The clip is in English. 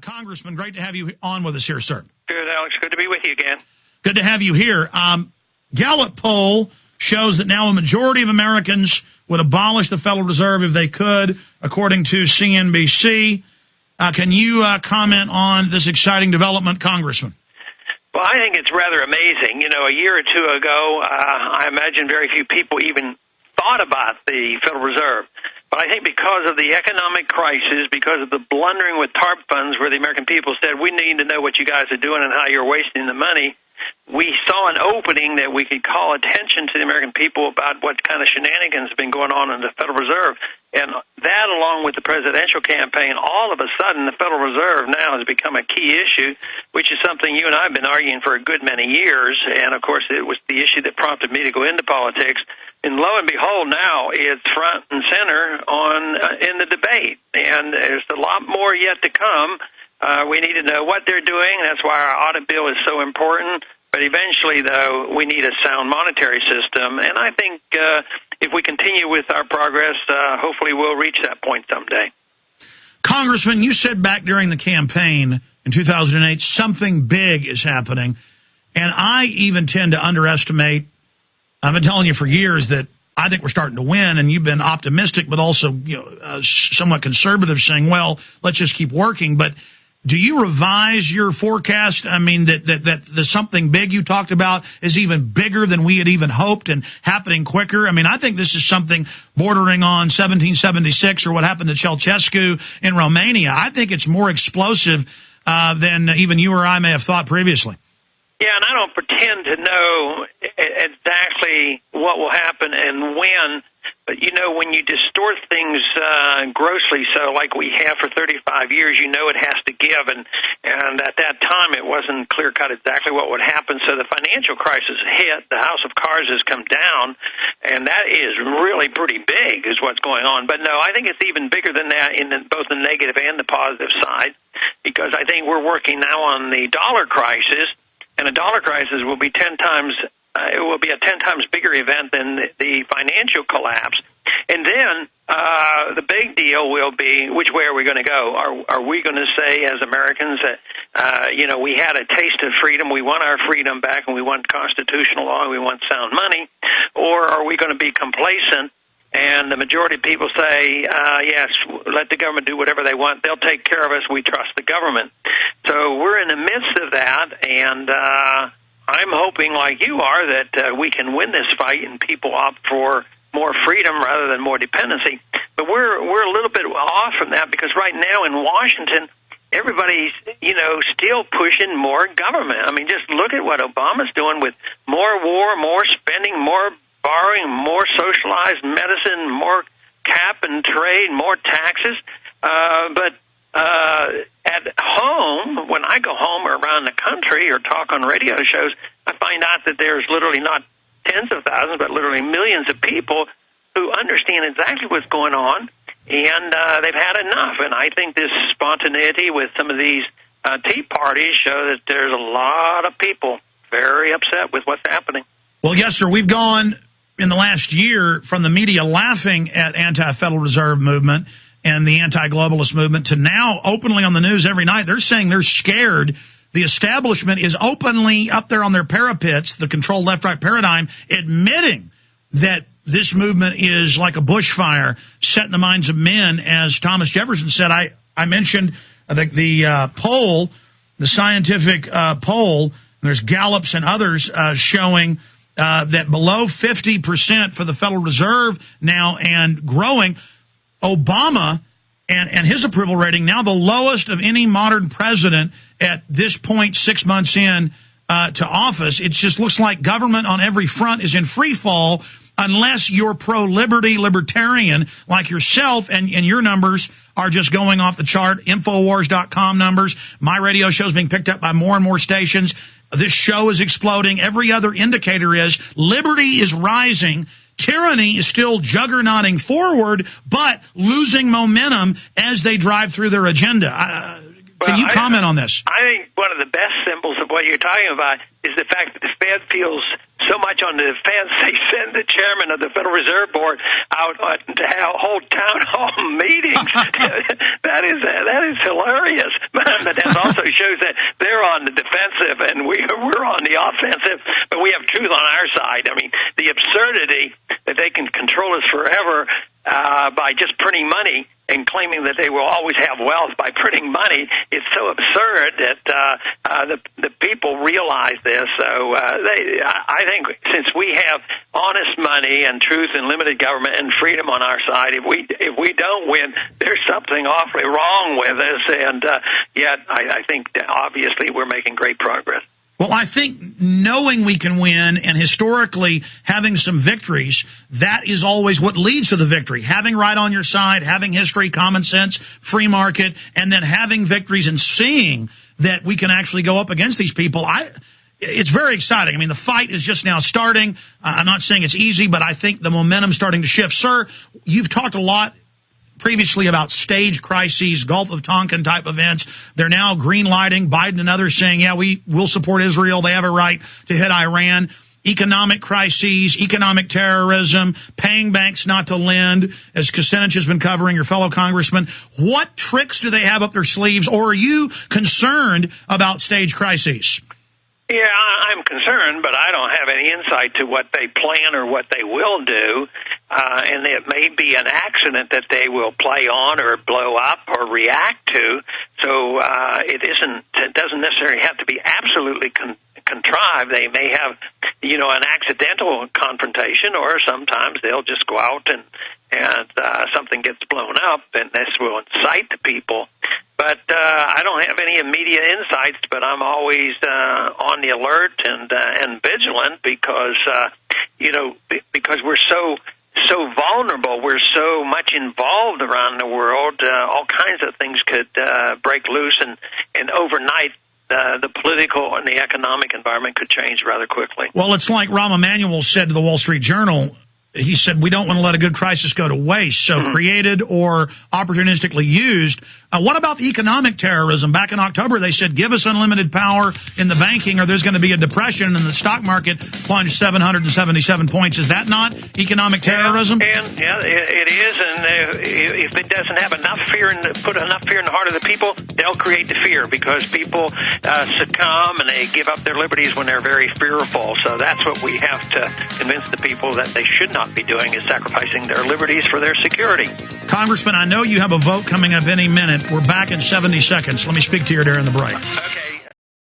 Congressman, great to have you on with us here, sir. Good, Alex. Good to be with you again. Good to have you here. Gallup poll shows that now a majority of Americans would abolish the Federal Reserve if they could, according to CNBC. Can you comment on this exciting development, Congressman? Well, I think it's rather amazing. You know, a year or two ago, I imagine very few people even thought about the Federal Reserve. But I think because of the economic crisis, because of the blundering with TARP funds where the American people said, we need to know what you guys are doing and how you're wasting the money, we saw an opening that we could call attention to the American people about what kind of shenanigans have been going on in the Federal Reserve. And that, along with the presidential campaign, all of a sudden the Federal Reserve now has become a key issue, which is something you and I have been arguing for a good many years. And, of course, it was the issue that prompted me to go into politics. And lo and behold, now it's front and center in the debate. And there's a lot more yet to come. We need to know what they're doing. That's why our audit bill is so important. But eventually, though, we need a sound monetary system. And I think if we continue with our progress, hopefully we'll reach that point someday. Congressman, you said back during the campaign in 2008, something big is happening. And I even tend to underestimate. I've been telling you for years that I think we're starting to win, and you've been optimistic, but also somewhat conservative, saying, well, let's just keep working. But do you revise your forecast? I mean, that the something big you talked about is even bigger than we had even hoped and happening quicker. I mean, I think this is something bordering on 1776 or what happened to Ceausescu in Romania. I think it's more explosive than even you or I may have thought previously. Yeah, and I don't pretend to know exactly what will happen and when, but, you know, when you distort things grossly so like we have for 35 years, you know it has to give, and at that time it wasn't clear-cut exactly what would happen, so the financial crisis hit, the house of cards has come down, and that is really pretty big is what's going on. But, no, I think it's even bigger than that in both the negative and the positive side, because I think we're working now on the dollar crisis. And a dollar crisis will be 10 times. It will be a 10 times bigger event than the financial collapse. And then the big deal will be which way are we going to go? Are we going to say as Americans that we had a taste of freedom, we want our freedom back, and we want constitutional law, and we want sound money, or are we going to be complacent? And the majority of people say, yes, let the government do whatever they want. They'll take care of us. We trust the government. So we're in the midst of that, and I'm hoping, like you are, that we can win this fight and people opt for more freedom rather than more dependency. But we're a little bit off from that because right now in Washington, everybody's, still pushing more government. I mean, just look at what Obama's doing with more war, more spending, more borrowing, more socialized medicine, more cap and trade, more taxes. But at home, when I go home or around the country or talk on radio shows, I find out that there's literally not tens of thousands, but literally millions of people who understand exactly what's going on, and they've had enough. And I think this spontaneity with some of these Tea Parties show that there's a lot of people very upset with what's happening. Well, yes, sir. We've gone in the last year from the media laughing at anti-Federal Reserve movement and the anti-globalist movement to now openly on the news every night. They're saying they're scared. The establishment is openly up there on their parapets, the controlled left-right paradigm, admitting that this movement is like a bushfire set in the minds of men. As Thomas Jefferson said, I mentioned the poll, the scientific poll, there's Gallups and others showing that below 50% for the Federal Reserve now and growing. Obama and his approval rating now the lowest of any modern president at this point 6 months in to office. It just looks like government on every front is in free fall unless you're pro-liberty, libertarian like yourself, and your numbers are just going off the chart. Infowars.com numbers. My radio show is being picked up by more and more stations. This show is exploding. Every other indicator is liberty is rising. Tyranny is still juggernauting forward, but losing momentum as they drive through their agenda. Can you comment on this? I think one of the best symbols of what you're talking about is the fact that the Fed feels so much on the defense, they send the chairman of the Federal Reserve Board out to hold town hall meetings. That is hilarious. But shows that they're on the defensive and we're on the offensive, but we have truth on our side. I mean, the absurdity that they can control us forever by just printing money and claiming that they will always have wealth by printing money is so absurd that the people realize this. So I think since we have honest money and truth and limited government and freedom on our side, if we don't win, there's something awfully wrong with us. And yet I think that obviously we're making great progress. Well, I think knowing we can win and historically having some victories, that is always what leads to the victory. Having right on your side, having history, common sense, free market, and then having victories and seeing that we can actually go up against these people. It's very exciting. I mean, the fight is just now starting. I'm not saying it's easy, but I think the momentum's starting to shift. Sir, you've talked a lot previously about stage crises, Gulf of Tonkin type events. They're now green lighting. Biden and others saying, yeah, we will support Israel. They have a right to hit Iran. Economic crises, economic terrorism, paying banks not to lend, as Kucinich has been covering, your fellow congressman. What tricks do they have up their sleeves, or are you concerned about stage crises? Yeah, I'm concerned, but I don't have any insight to what they plan or what they will do. And it may be an accident that they will play on or blow up or react to. So it doesn't necessarily have to be absolutely contrived. They may have, an accidental confrontation, or sometimes they'll just go out and something gets blown up, and this will incite the people. But I don't have any immediate insights, but I'm always on the alert and vigilant because because we're so vulnerable, we're so much involved around the world. All kinds of things could break loose, and overnight the political and the economic environment could change rather quickly. Well, it's like Rahm Emanuel said to the Wall Street Journal. He said, we don't want to let a good crisis go to waste, so created or opportunistically used. What about the economic terrorism? Back in October, they said, give us unlimited power in the banking or there's going to be a depression, and the stock market plunged 777 points. Is that not economic terrorism? Yeah, it is. And if it doesn't have enough fear and put enough fear in the heart of the people, they'll create the fear because people succumb and they give up their liberties when they're very fearful. So that's what we have to convince the people that they should not be doing, is sacrificing their liberties for their security. Congressman, I know you have a vote coming up any minute. We're back in 70 seconds. Let me speak to you during the break. Okay.